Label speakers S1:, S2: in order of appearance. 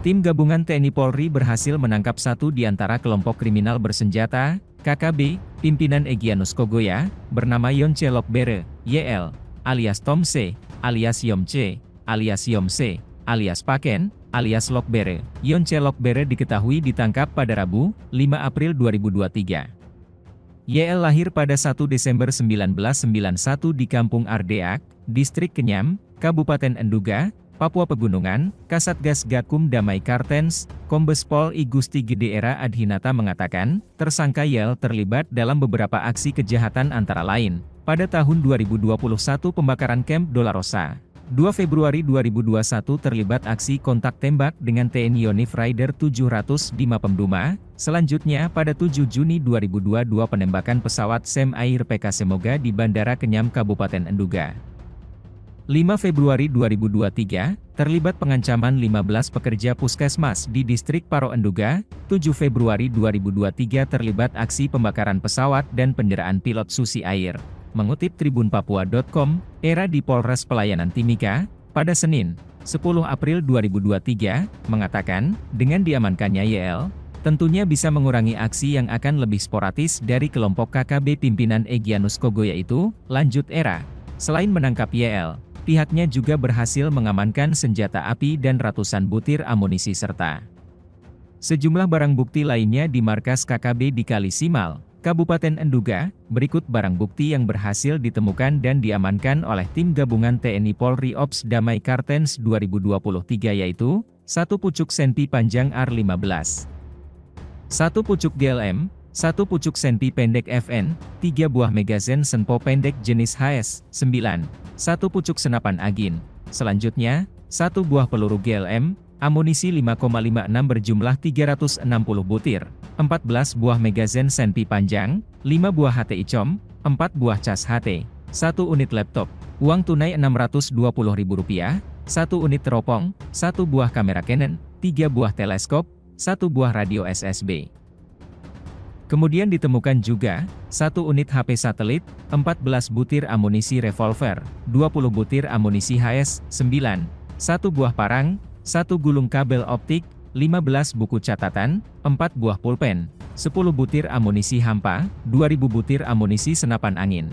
S1: Tim gabungan TNI Polri berhasil menangkap satu di antara kelompok kriminal bersenjata, KKB, pimpinan Egyanus Kogoya, bernama Yonce Lokbere, YL, alias Tom C, alias Yom C, alias Yom C, alias Paken, alias Lokbere. Yonce Lokbere diketahui ditangkap pada Rabu, 5 April 2023. YL lahir pada 1 Desember 1991 di Kampung Ardeak, Distrik Kenyam, Kabupaten Enduga, Papua Pegunungan. Kasatgas Gakum Damai Kartens, Kombes Pol I Gusti Gede Era Adhinata mengatakan, tersangka YL terlibat dalam beberapa aksi kejahatan antara lain, pada tahun 2021 pembakaran Camp Dolarosa. 2 Februari 2021 terlibat aksi kontak tembak dengan TNI Yonif Rider 700 di Mapemduma. Selanjutnya pada 7 Juni 2022 penembakan pesawat SEM Air PK Semoga di Bandara Kenyam Kabupaten Enduga. 5 Februari 2023, terlibat pengancaman 15 pekerja puskesmas di Distrik Paro Enduga. 7 Februari 2023 terlibat aksi pembakaran pesawat dan penjeraan pilot Susi Air. Mengutip tribunpapua.com, Era di Polres Pelayanan Timika, pada Senin, 10 April 2023, mengatakan, dengan diamankannya YL, tentunya bisa mengurangi aksi yang akan lebih sporadis dari kelompok KKB pimpinan Egyanus Kogoya itu, lanjut Era. Selain menangkap YL, pihaknya juga berhasil mengamankan senjata api dan ratusan butir amunisi serta sejumlah barang bukti lainnya di markas KKB di Kali Simal, Kabupaten Enduga. Berikut barang bukti yang berhasil ditemukan dan diamankan oleh tim gabungan TNI Polri Ops Damai Kartens 2023 yaitu, 1 pucuk senpi panjang AR-15, 1 pucuk GLM, 1 pucuk senpi pendek FN, 3 buah magazine senpo pendek jenis HS-9, 1 pucuk senapan angin. Selanjutnya, 1 buah peluru GLM, amunisi 5,56 berjumlah 360 butir, 14 buah magazine senpi panjang, 5 buah HT ICOM, 4 buah cas HT, 1 unit laptop, uang tunai Rp620.000, 1 unit teropong, 1 buah kamera Canon, 3 buah teleskop, 1 buah radio SSB. Kemudian ditemukan juga, 1 unit HP satelit, 14 butir amunisi revolver, 20 butir amunisi HS-9, 1 buah parang, 1 gulung kabel optik, 15 buku catatan, 4 buah pulpen, 10 butir amunisi hampa, 2000 butir amunisi senapan angin.